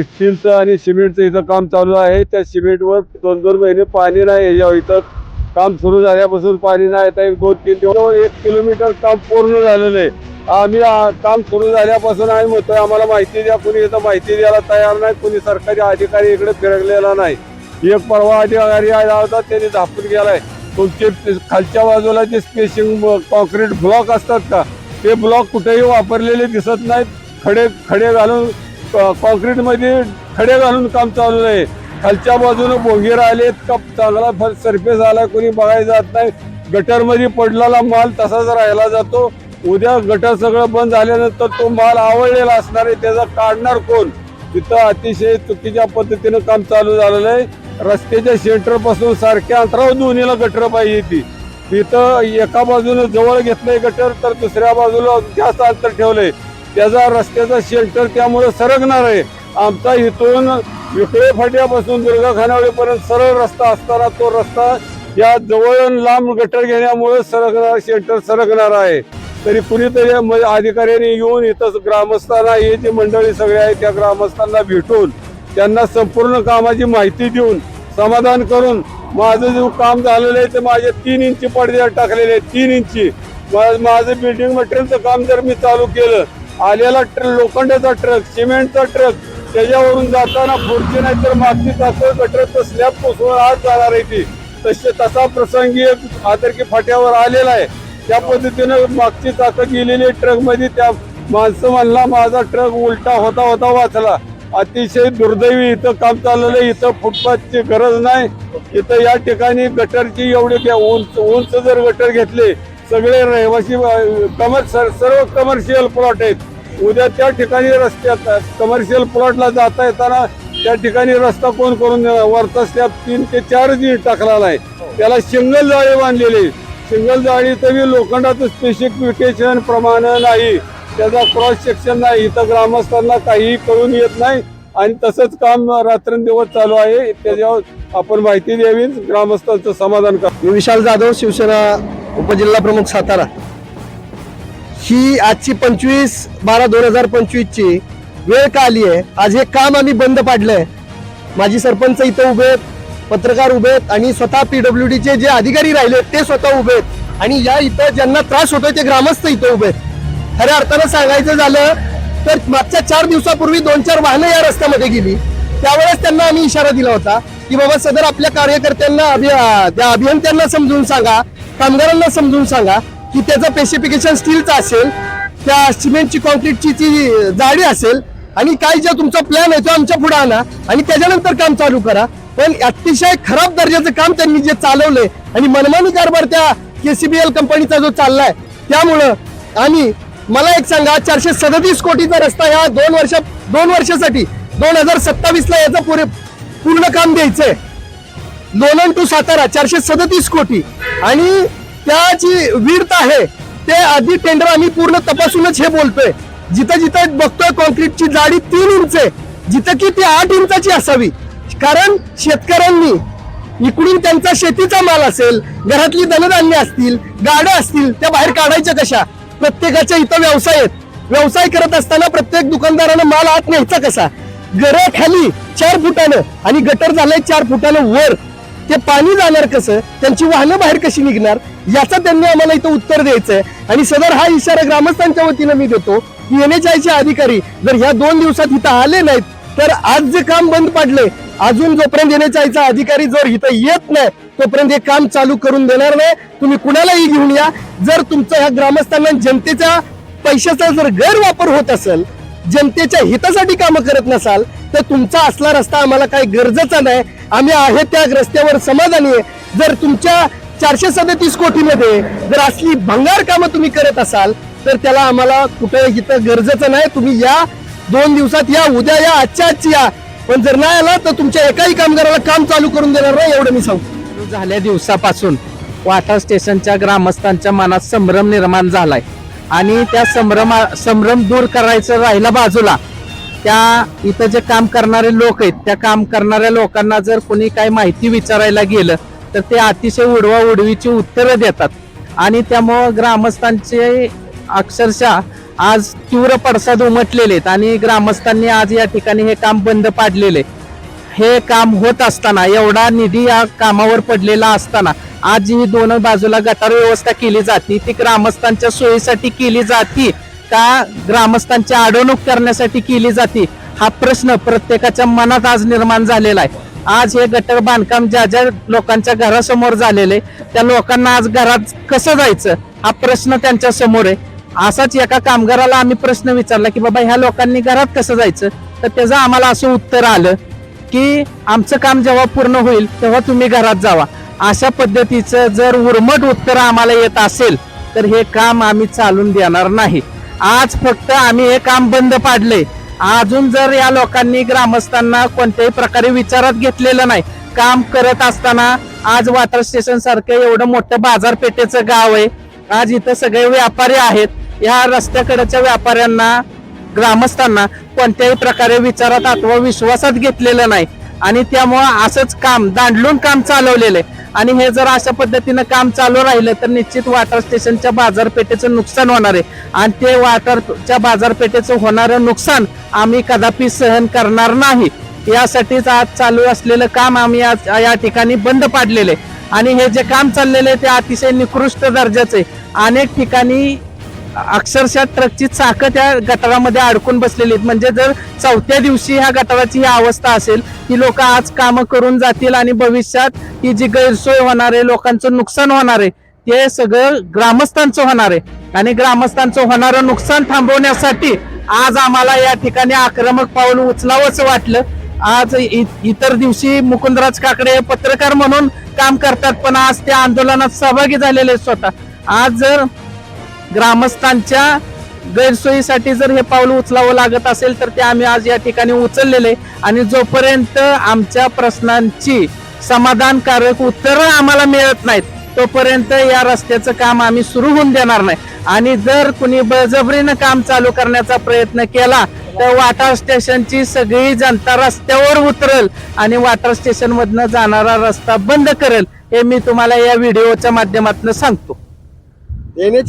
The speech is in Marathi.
स्टीलचं आणि सिमेंटचं इथं काम चालू आहे। त्या सिमेंटवर 2-2 महिने पाणी नाही। इथं काम सुरू झाल्यापासून पाणी नाही। आता 1-2-3 दिवस 1 किलोमीटर काम पूर्ण झालेलं आहे। आम्ही काम सुरू झाल्यापासून आम्ही म्हणतोय आम्हाला माहिती द्या, कोणी इथं माहिती द्यायला तयार नाही। कोणी सरकारी अधिकारी इकडे फिरकलेला नाही। एक परवा अधिकारी आला होता, त्याने झापून गेलाय। तुमचे खालच्या बाजूला जे स्पेसिंग कॉन्क्रीट ब्लॉक असतात का, ते ब्लॉक कुठेही वापरलेले दिसत नाहीत। खडे घालून कॉन्क्रीटमध्ये खडे घालून काम चालू आहे। खालच्या बाजूने बोंगीर आलेत का, चांगला सरफेस आला, कोणी बघायला जात नाही। गटरमध्ये पडलेला माल तसाच राहिला जातो। उद्या गटर सगळं बंद झाल्यानंतर तो माल आवळलेला असणार आहे, त्याचा काढणार कोण? तिथं अतिशय चुकीच्या पद्धतीनं काम चालू झालेलं आहे। रस्त्याच्या सेंटर पासून सारख्या अंतरावर दोन्हीला गटर पाहिजे ती। तिथं एका बाजूने जवळ घेतलंय गटर, तर दुसऱ्या बाजूला जास्त अंतर ठेवलंय। त्याचा रस्त्याचा सेंटर त्यामुळे सरकणार आहे। आमचा इथून विकळे फाट्यापासून दुर्गा खानावळीपर्यंत सरळ रस्ता असताना तो रस्ता या जवळ लांब गटर घेण्यामुळे सरकणार, सेंटर सरकणार आहे। तरी कुणीतरी अधिकाऱ्यांनी येऊन इथं ग्रामस्थांना, ही जी मंडळी सगळे आहेत त्या ग्रामस्थांना भेटून त्यांना संपूर्ण कामाची माहिती देऊन समाधान करून, माझं जे काम झालेलं आहे ते माझे 3 इंची पडदे टाकलेले आहेत। 3 इंची माझं बिल्डिंग मटेरियलचं काम जर मी चालू केलं, आलेला लोखंडाचा ट्रक, सिमेंटचा ट्रक, त्याच्यावरून जाताना पुढची नाही तर मागची चाकं गटरचं स्लॅब कोसळून आज जाणार आहे ती। तसा प्रसंगी एक आदरकी फाट्यावर आलेला आहे। त्या पद्धतीनं मागची चाकं गेलेली ट्रकमध्ये त्या माणसं म्हणला माझा ट्रक उलटा होता वाचला। अतिशय दुर्दैवी इथं काम चाललेलं आहे। इथं फुटपाथची गरज नाही। इथं या ठिकाणी गटरची एवढे उंच जर गटर घेतले, सगळे रहिवासी सर्व कमर्शियल प्लॉट आहेत। उद्या त्या ठिकाणी रस्त्यात कमर्शियल प्लॉटला जाता येताना त्या ठिकाणी रस्ता कोण करून देणार? वरचा स्लॅब 3 ते 4 टाकलेला आहे, त्याला सिंगल जाळी बांधलेली। सिंगल जाळी तरी लोखंडाचं स्पेसिफिकेशन प्रमाण नाही, त्याचा क्रॉस सेक्शन नाही। इथं ग्रामस्थांना काहीही कळून येत नाही आणि तसंच काम रात्रंदिवस चालू आहे। त्याच्यावर आपण माहिती द्यावी, ग्रामस्थांचं समाधान करा। मी विशाल जाधव, शिवसेना उपजिल्हा प्रमुख सातारा। ही आजची 25/12/2025 ची वेळ का आली आहे? आज हे काम आम्ही बंद पाडलंय। माजी सरपंच इथं उभे आहेत, पत्रकार उभे आहेत आणि स्वतः PWD चे जे अधिकारी राहिले ते स्वतः उभे आहेत आणि या इथं ज्यांना त्रास होतोय ते ग्रामस्थ इथं उभे आहेत। खऱ्या अर्थानं सांगायचं झालं तर मागच्या 4 दिवसापूर्वी 2-4 वाहनं या रस्त्यामध्ये गेली। त्यावेळेस त्यांना आम्ही इशारा दिला होता की बाबा सदर आपल्या कार्यकर्त्यांना, त्या अभियंत्यांना समजून सांगा, कामगारांना समजून सांगा की त्याचं स्पेसिफिकेशन स्टीलचं असेल, त्या सिमेंटची कॉन्क्रीटची जी जाडी असेल आणि काय जे तुमचा प्लॅन आहे तो आमच्या पुढे आणा आणि त्याच्यानंतर काम चालू करा। पण अतिशय खराब दर्जाचं काम त्यांनी जे चालवलंय आणि मनमानी कारभार त्या KCBL कंपनीचा जो चाललाय, त्यामुळं आणि मला एक सांगा, 437 कोटीचा रस्ता या 2 वर्षासाठी 2027 ला याचं पूर्ण काम द्यायचंय। लोणंद टू सातारा 437 कोटी आणि त्याची विड्थ आहे ते आधी टेंडर आम्ही पूर्ण तपासूनच हे बोलतोय। जिथं जिथं बघतोय कॉन्क्रीटची जाडी 3 इंच आहे, जिथं की ती 8 इंचाची असावी। कारण शेतकऱ्यांनी इकडून त्यांचा शेतीचा माल असेल, घरातली धनधान्य असतील, गाड्या असतील, त्या बाहेर काढायच्या कशा? प्रत्येकाच्या इथं व्यवसाय आहेत। व्यवसाय करत असताना प्रत्येक दुकानदारानं माल आत न्यायचा कसा? घराखाली 4 फुटानं आणि गटर झालंय 4 फुटानं वर, ते पाणी जाणार कसं? त्यांची वाहनं बाहेर कशी निघणार? याचं त्यांनी आम्हाला इथं उत्तर द्यायचंय आणि सदर हा इशारा ग्रामस्थांच्या वतीनं मी देतो की NHAI चे अधिकारी जर ह्या 2 दिवसात इथं आले नाहीत तर आज जे काम बंद पडले, अजून जोपर्यंत NHAI चा अधिकारी जर इथं येत नाही तोपर्यंत हे काम चालू करून देणार नाही। तुम्ही कुणालाही घेऊन या। जर तुमचा ह्या ग्रामस्थांना जनतेच्या पैशाचा जर गैरवापर होत असेल, जनतेच्या हितासाठी कामं करत नसाल तर तुमचा असला रस्ता आम्हाला काही गरजेचा नाही। आम्ही आहे त्या रस्त्यावर समाधानी आहे। जर तुमच्या 437 कोटीमध्ये जर असली भंगार कामं तुम्ही करत असाल तर त्याला आम्हाला कुठे इथं गरजेचं नाही। तुम्ही या 2 दिवसात या, उद्या या, आजची या, पण जर नाही आला तर तुमच्या एकाही कामगाराला काम चालू करून देणार नाही, एवढं मी सांगतो। झाल्या दिवसापासून वाटा स्टेशनच्या ग्रामस्थांच्या मनात संभ्रम निर्माण झालाय आणि त्या संभ्रम दूर करायचं राहिला बाजूला, त्या इथं जे काम करणारे लोक आहेत त्या काम करणाऱ्या लोकांना जर कोणी काही माहिती विचारायला गेलं तर ते अतिशय उडवाउडवीची उत्तरं देतात आणि त्यामुळं ग्रामस्थांचे अक्षरशः आज तीव्र पडसाद उमटलेले आहेत आणि ग्रामस्थांनी आज या ठिकाणी हे काम बंद पाडलेले. हे काम होत असताना, एवढा निधी या कामावर पडलेला असताना, आज ही दोन बाजूला गटार व्यवस्था केली जाते ती ग्रामस्थांच्या सोयीसाठी केली जाते का ग्रामस्थांची अडवणूक करण्यासाठी केली जाते, हा प्रश्न प्रत्येकाच्या मनात आज निर्माण झालेला आहे. आज हे गटर बांधकाम ज्या ज्या लोकांच्या घरासमोर झालेले, त्या लोकांना आज घरात कसं जायचं हा प्रश्न त्यांच्या समोर आहे. असाच एका कामगाराला आम्ही प्रश्न विचारला की बाबा ह्या लोकांनी घरात कसं जायचं, तर त्याचं आम्हाला असं उत्तर आलं की आमचं काम जेव्हा पूर्ण होईल तेव्हा तुम्ही घरात जावा. अशा पद्धतीचं जर उर्मट उत्तर आम्हाला येत असेल तर हे काम आम्ही चालून देणार नाही. आज फक्त आम्ही हे काम बंद पाडले. अजून जर या लोकांनी ग्रामस्थांना कोणत्याही प्रकारे विचारात घेतलेलं नाही, काम करत असताना आज वॉटर स्टेशन सारखं एवढं मोठं बाजारपेठेचं गाव आहे, आज इथं सगळे व्यापारी आहेत, या रस्त्याकडेच्या व्यापाऱ्यांना ग्रामस्थांना कोणत्याही प्रकारे विचारात अथवा विश्वासात घेतलेलं नाही आणि त्यामुळं असंच काम दांडलून काम चालवलेलं आहे. आणि हे जर अशा पद्धतीनं काम चालू राहिलं तर निश्चित वॉटर स्टेशनच्या बाजारपेठेचं नुकसान होणार आहे आणि ते वॉटरच्या बाजारपेठेचं होणारं नुकसान आम्ही कदापि सहन करणार नाही. यासाठीच आज चालू असलेलं काम आम्ही आज या ठिकाणी बंद पाडलेलं आहे आणि हे जे काम चाललेलं आहे ते अतिशय निकृष्ट दर्जाचं आहे. अनेक ठिकाणी अक्षरशः ट्रकची चाकं त्या गटारामध्ये अडकून बसलेली आहेत. म्हणजे जर चौथ्या दिवशी ह्या गटाराची ही अवस्था असेल, ही लोक आज कामं करून जातील आणि भविष्यात ही जी गैरसोय होणार आहे, लोकांचं नुकसान होणार आहे, ते सगळं ग्रामस्थांचं होणार आहे आणि ग्रामस्थांचं होणारं नुकसान थांबवण्यासाठी आज आम्हाला या ठिकाणी आक्रमक पाऊल उचलावंच वाटलं. आज इतर दिवशी मुकुंदराज काकडे पत्रकार म्हणून काम करतात, पण आज त्या आंदोलनात सहभागी झालेले स्वतः. आज जर ग्रामस्थांच्या गैरसोयीसाठी जर हे पाऊल उचलावं लागत असेल तर ते आम्ही आज या ठिकाणी उचललेले आणि जोपर्यंत आमच्या प्रश्नांची समाधानकारक उत्तरं आम्हाला मिळत नाहीत तोपर्यंत या रस्त्याचं काम आम्ही सुरू होऊन देणार नाही. आणि जर कुणी बळजबरीनं काम चालू करण्याचा प्रयत्न केला तर वॉटर स्टेशनची सगळी जनता रस्त्यावर उतरेल आणि वॉटर स्टेशन मधनं जाणारा रस्ता बंद करेल, हे मी तुम्हाला या व्हिडिओच्या माध्यमातून सांगतो.